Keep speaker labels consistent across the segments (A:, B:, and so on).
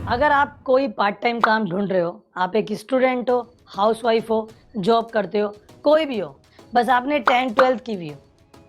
A: अगर आप कोई पार्ट टाइम काम ढूंढ रहे हो, आप एक स्टूडेंट हो, हाउसवाइफ हो, जॉब करते हो, कोई भी हो, बस आपने 10-12 की भी हो,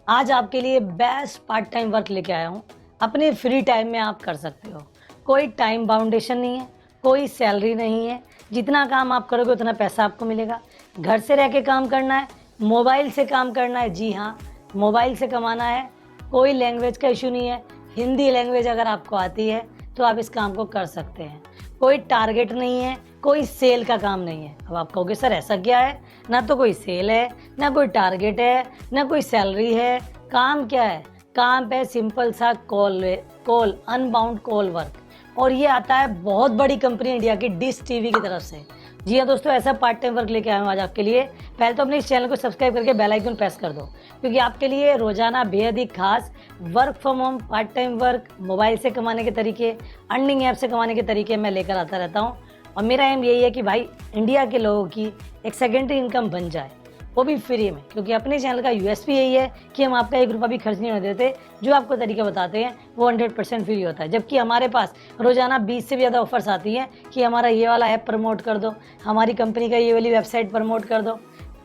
A: आज आपके लिए बेस्ट पार्ट टाइम वर्क लेके आया हूँ। अपने फ्री टाइम में आप कर सकते हो। कोई टाइम बाउंडेशन नहीं है, कोई सैलरी नहीं है। जितना काम आप करोगे उतना पैसा आपको मिलेगा। घर से रह के काम करना है, मोबाइल से काम करना है। जी हाँ, मोबाइल से कमाना है। कोई लैंग्वेज का इशू नहीं है। हिंदी लैंग्वेज अगर आपको आती है तो आप इस काम को कर सकते हैं। कोई टारगेट नहीं है, कोई सेल का काम नहीं है। अब आप कहोगे सर ऐसा क्या है? ना तो कोई सेल है, ना कोई टारगेट है, ना कोई सैलरी है। काम क्या है? काम पे सिंपल सा कॉल अनबाउंड कॉल वर्क। और ये आता है बहुत बड़ी कंपनी इंडिया की डिश टीवी की तरफ से। जी हाँ दोस्तों, ऐसा पार्ट टाइम वर्क लेके आया हूँ आज आपके लिए। पहले तो अपने इस चैनल को सब्सक्राइब करके बेल आइकन प्रेस कर दो, क्योंकि आपके लिए रोजाना बेहद ही खास work from home, part time work, mobile से कमाने के तरीके, अर्निंग ऐप से कमाने के तरीके मैं लेकर आता रहता हूँ। और मेरा एम यही है कि भाई इंडिया के लोगों की एक सेकेंडरी इनकम बन जाए, वो भी फ्री में। क्योंकि अपने चैनल का यूएसपी यही है कि हम आपका 1 रुपया भी खर्च नहीं होने देते। जो आपको तरीका बताते हैं वो 100% फ्री होता है। जबकि हमारे पास रोजाना 20 से भी ज़्यादा ऑफर्स आती हैं कि हमारा ये वाला ऐप प्रमोट कर दो, हमारी कंपनी का ये वाली वेबसाइट प्रमोट कर दो।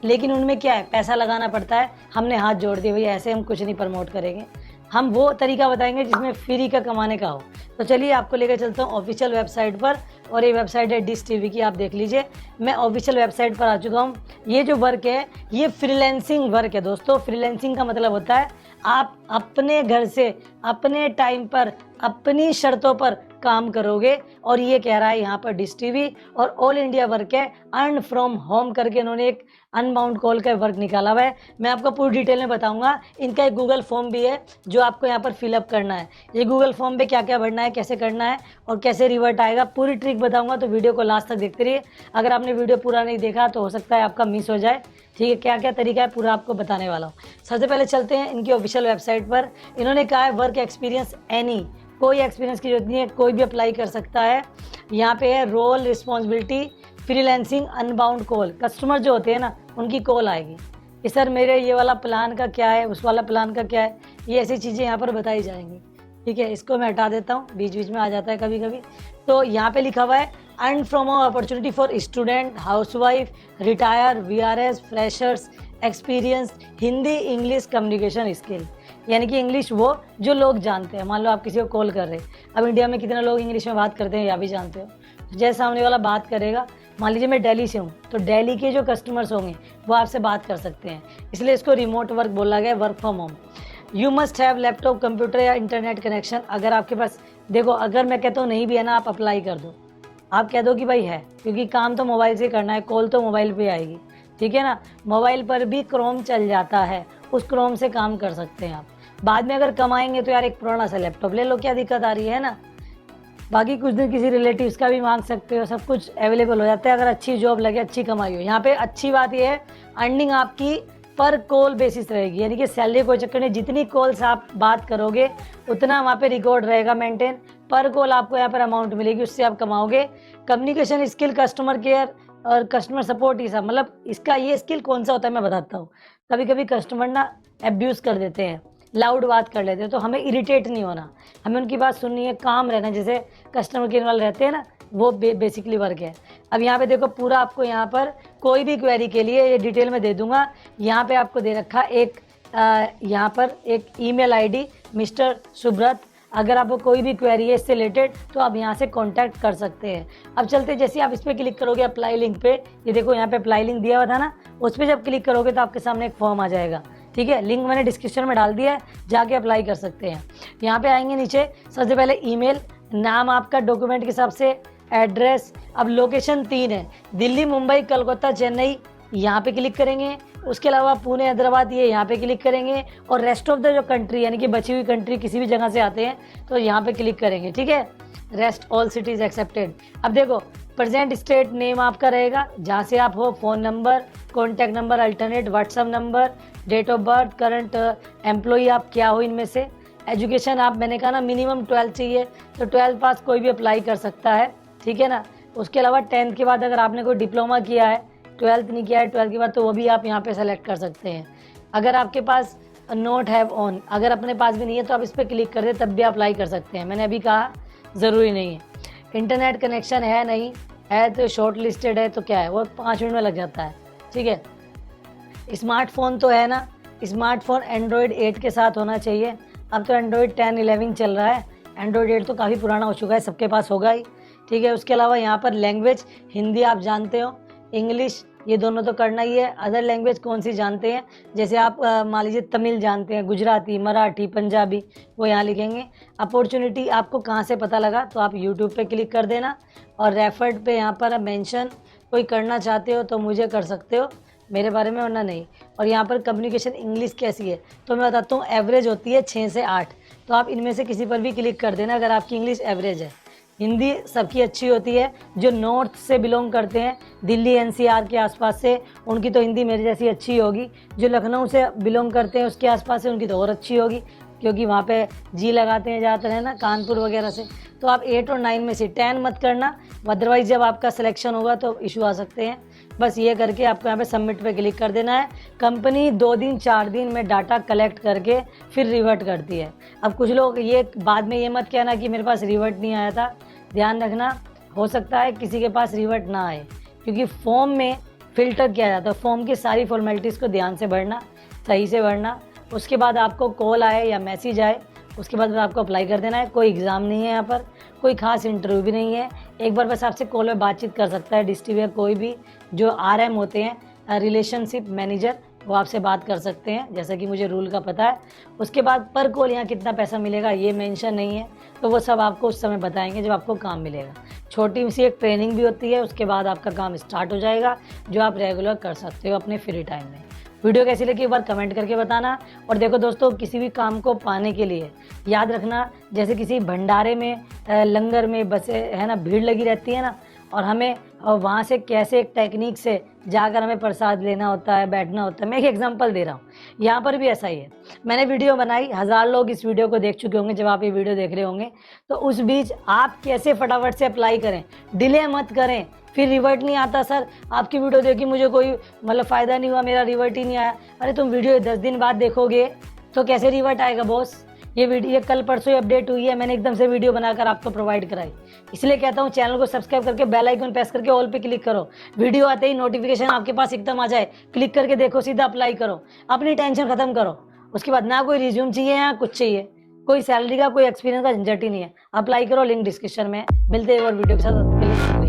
A: लेकिन उनमें क्या है, पैसा लगाना पड़ता है। हमने हाथ जोड़ दिए, भैया ऐसे हम कुछ नहीं प्रमोट करेंगे। हम वो तरीका बताएंगे जिसमें फ्री का कमाने का हो। तो चलिए आपको लेकर चलता हूँ ऑफिशियल वेबसाइट पर। और ये वेबसाइट है डिश टीवी की, आप देख लीजिए। मैं ऑफिशियल वेबसाइट पर आ चुका हूँ। ये जो वर्क है ये फ्रीलैंसिंग वर्क है दोस्तों। फ्रीलैंसिंग का मतलब होता है आप अपने घर से, अपने टाइम पर, अपनी शर्तों पर काम करोगे। और ये कह रहा है यहाँ पर डिश टीवी और ऑल इंडिया वर्क है, अर्न फ्रॉम होम करके इन्होंने एक अनबाउंड कॉल का वर्क निकाला हुआ है। मैं आपको पूरी डिटेल में बताऊंगा। इनका एक गूगल फॉर्म भी है जो आपको यहाँ पर फिलअप करना है। ये गूगल फॉर्म पे क्या क्या भरना है, कैसे करना है और कैसे रिवर्ट आएगा, पूरी ट्रिक बताऊंगा। तो वीडियो को लास्ट तक देखते रहिए। अगर आपने वीडियो पूरा नहीं देखा तो हो सकता है आपका मिस हो जाए। ठीक है, क्या क्या तरीका है पूरा आपको बताने वाला हूँ। सबसे पहले चलते हैं इनकी ऑफिशियल वेबसाइट पर। इन्होंने कहा है वर्क एक्सपीरियंस एनी, कोई एक्सपीरियंस की जरूरत नहीं है, कोई भी अप्लाई कर सकता है। यहाँ पे है role responsibility freelancing inbound call. Customer जो होते हैं ना, उनकी कॉल आएगी कि सर मेरे ये वाला प्लान का क्या है, उस वाला प्लान का क्या है, ये ऐसी चीज़ें यहाँ पर बताई जाएंगी। ठीक है, इसको मैं हटा देता हूँ, बीच बीच में आ जाता है कभी कभी। तो यहाँ पे लिखा हुआ है earn from opportunity for student, housewife, retire, VRS, freshers, experience, Hindi English communication skill. यानी कि इंग्लिश वो जो लोग जानते हैं। मान लो आप किसी को कॉल कर रहे हैं, अब इंडिया में कितने लोग इंग्लिश में बात करते हैं या भी जानते हो। जैसे सामने वाला बात करेगा, मान लीजिए मैं दिल्ली से हूँ, तो दिल्ली के जो कस्टमर्स होंगे वो आपसे बात कर सकते हैं। इसलिए इसको रिमोट वर्क बोला गया, work from home. You must have laptop, computer या इंटरनेट कनेक्शन। अगर आपके पास, देखो अगर मैं कहता हूँ नहीं भी है ना, आप अप्लाई कर दो। आप कह दो कि भाई है, क्योंकि काम तो मोबाइल से करना है, कॉल तो मोबाइल पे आएगी। ठीक है ना, मोबाइल पर भी क्रोम चल जाता है, उस क्रोम से काम कर सकते हैं आप। बाद में अगर कमाएंगे तो यार एक पुराना सा लैपटॉप ले लो, क्या दिक्कत आ रही है ना। बाकी कुछ दिन किसी रिलेटिव्स का भी मांग सकते हो, सब कुछ अवेलेबल हो जाता है अगर अच्छी जॉब लगे, अच्छी कमाई हो। यहाँ पे अच्छी बात यह है अर्निंग आपकी पर कॉल बेसिस रहेगी, यानी कि सैलरी कोई चक्कर नहीं। जितनी कॉल्स आप बात करोगे उतना वहाँ पे रिकॉर्ड रहेगा मेंटेन। पर कॉल आपको यहाँ पर अमाउंट मिलेगी, उससे आप कमाओगे। कम्युनिकेशन स्किल, कस्टमर केयर और कस्टमर सपोर्ट, ये सब मतलब इसका ये स्किल कौन सा होता है मैं बताता हूँ। कभी कभी कस्टमर ना एब्यूज़ कर देते हैं, लाउड बात कर लेते हैं, तो हमें इरिटेट नहीं होना, हमें उनकी बात सुननी है, काम रहना। जैसे कस्टमर केयर वाले रहते हैं ना, वो बेसिकली वर्क है। अब यहाँ पे देखो पूरा आपको यहाँ पर कोई भी क्वेरी के लिए ये डिटेल में दे दूंगा। यहाँ पे आपको दे रखा एक यहाँ पर एक ईमेल आईडी, मिस्टर सुब्रत। अगर आपको कोई भी क्वेरी है इससे रिलेटेड तो आप यहाँ से कांटेक्ट कर सकते हैं। अब चलते, जैसे आप इस पर क्लिक करोगे अप्लाई लिंक पे, ये देखो यहाँ पे अप्लाई लिंक दिया हुआ था ना, उस पर जब क्लिक करोगे तो आपके सामने एक फॉर्म आ जाएगा। ठीक है, लिंक मैंने डिस्क्रिप्शन में डाल दिया है, जाके अप्लाई कर सकते हैं। यहाँ पे आएंगे नीचे, सबसे पहले ईमेल, नाम आपका डॉक्यूमेंट के हिसाब से, एड्रेस। अब लोकेशन 3 है, दिल्ली, मुंबई, कोलकाता, चेन्नई, यहाँ पे क्लिक करेंगे। उसके अलावा पुणे, हैदराबाद, ये यहाँ पे क्लिक करेंगे। और रेस्ट ऑफ द जो कंट्री, यानी कि बची हुई कंट्री किसी भी जगह से आते हैं तो यहाँ पे क्लिक करेंगे। ठीक है, रेस्ट ऑल सिटीज एक्सेप्टेड। अब देखो प्रेजेंट स्टेट नेम आपका रहेगा, जहाँ से आप हो, phone number, contact number, alternate WhatsApp number, date of birth, current employee आप क्या हो इनमें से। एजुकेशन आप, मैंने कहा ना मिनिमम 12 चाहिए, तो 12 पास कोई भी अप्लाई कर सकता है। ठीक है ना, उसके अलावा 10th के बाद अगर आपने कोई डिप्लोमा किया है, 12th नहीं किया है 12th के बाद, तो वो भी आप यहाँ पे सेलेक्ट कर सकते हैं। अगर आपके पास नोट हैव ऑन, अगर अपने पास भी नहीं है तो आप इस पर क्लिक कर दे, तब भी अप्लाई कर सकते हैं। मैंने अभी कहा ज़रूरी नहीं है। इंटरनेट कनेक्शन है नहीं है तो शॉर्ट लिस्टेड है तो क्या है, वो 5 मिनट में लग जाता है। ठीक है, स्मार्टफोन तो है ना, स्मार्टफोन एंड्रॉयड 8 के साथ होना चाहिए। अब तो एंड्रॉयड 10 11 चल रहा है, एंड्रॉयड 8 तो काफ़ी पुराना हो चुका है, सबके पास होगा ही। ठीक है, उसके अलावा यहाँ पर लैंग्वेज हिंदी आप जानते हो, इंग्लिश ये दोनों तो करना ही है। अदर लैंग्वेज कौन सी जानते हैं, जैसे आप मान लीजिए तमिल जानते हैं, गुजराती, मराठी, पंजाबी, वो यहाँ लिखेंगे। अपॉर्चुनिटी आपको कहाँ से पता लगा, तो आप यूट्यूब पे क्लिक कर देना और रेफर्ड पे यहाँ पर मेंशन कोई करना चाहते हो तो मुझे कर सकते हो, मेरे बारे में, वरना नहीं। और यहाँ पर कम्युनिकेशन इंग्लिश कैसी है, तो मैं बताता हूँ, एवरेज होती है 6 से 8, तो आप इनमें से किसी पर भी क्लिक कर देना अगर आपकी इंग्लिश एवरेज है। हिंदी सबकी अच्छी होती है, जो नॉर्थ से बिलोंग करते हैं, दिल्ली एनसीआर के आसपास से, उनकी तो हिंदी मेरी जैसी अच्छी होगी। जो लखनऊ से बिलोंग करते हैं उसके आसपास से, उनकी तो और अच्छी होगी, क्योंकि वहाँ पे जी लगाते हैं ज़्यादातर, है ना, कानपुर वगैरह से। तो आप 8 और 9 में से 10 मत करना, अदरवाइज जब आपका सिलेक्शन होगा तो इशू आ सकते हैं। बस ये करके आपको यहाँ पे सबमिट पे क्लिक कर देना है। कंपनी 2 दिन 4 दिन में डाटा कलेक्ट करके फिर रिवर्ट करती है। अब कुछ लोग ये बाद में ये मत कहना कि मेरे पास रिवर्ट नहीं आया था, ध्यान रखना, हो सकता है किसी के पास रिवर्ट ना आए, क्योंकि फॉर्म में फ़िल्टर किया जाता है। फॉर्म की सारी फॉर्मेलिटीज़ को ध्यान से भरना, सही से भरना, उसके बाद आपको कॉल आए या मैसेज आए, उसके बाद आपको अप्लाई कर देना है। कोई एग्ज़ाम नहीं है यहाँ पर, कोई खास इंटरव्यू भी नहीं है। एक बार बस आपसे कॉल में बातचीत कर सकता है डिस्ट्रीब्यूटर, कोई भी जो RM होते हैं, रिलेशनशिप मैनेजर, वो आपसे बात कर सकते हैं, जैसा कि मुझे रूल का पता है। उसके बाद पर कॉल यहाँ कितना पैसा मिलेगा ये मेंशन नहीं है, तो वो सब आपको उस समय बताएंगे जब आपको काम मिलेगा। छोटी सी एक ट्रेनिंग भी होती है, उसके बाद आपका काम स्टार्ट हो जाएगा, जो आप रेगुलर कर सकते हो अपने फ्री टाइम में। वीडियो कैसी लगी एक बार कमेंट करके बताना। और देखो दोस्तों, किसी भी काम को पाने के लिए याद रखना, जैसे किसी भंडारे में, लंगर में बसे, है ना, भीड़ लगी रहती है ना, और हमें वहाँ से कैसे एक टेक्निक से जाकर हमें प्रसाद लेना होता है, बैठना होता है। मैं एक एग्जांपल दे रहा हूँ, यहाँ पर भी ऐसा ही है। मैंने वीडियो बनाई, 1000 लोग इस वीडियो को देख चुके होंगे जब आप ये वीडियो देख रहे होंगे। तो उस बीच आप कैसे फटाफट से अप्लाई करें, डिले मत करें। फिर रिवर्ट नहीं आता, सर आपकी वीडियो देखी मुझे कोई मतलब फ़ायदा नहीं हुआ, मेरा रिवर्ट ही नहीं आया। अरे तुम वीडियो 10 दिन बाद देखोगे तो कैसे रिवर्ट आएगा बॉस। ये वीडियो कल परसों ही अपडेट हुई है, मैंने एकदम से वीडियो बनाकर आपको प्रोवाइड कराई। इसलिए कहता हूँ चैनल को सब्सक्राइब करके बेल आइकन प्रेस करके ऑल पे क्लिक करो, वीडियो आते ही नोटिफिकेशन आपके पास एकदम आ जाए, क्लिक करके देखो, सीधा अप्लाई करो, अपनी टेंशन खत्म करो। उसके बाद ना कोई रिज्यूम चाहिए, या कुछ चाहिए, कोई सैलरी का, कोई एक्सपीरियंस का झंझट ही नहीं है। अप्लाई करो, लिंक डिस्क्रिप्शन में। मिलते हैं और वीडियो के साथ।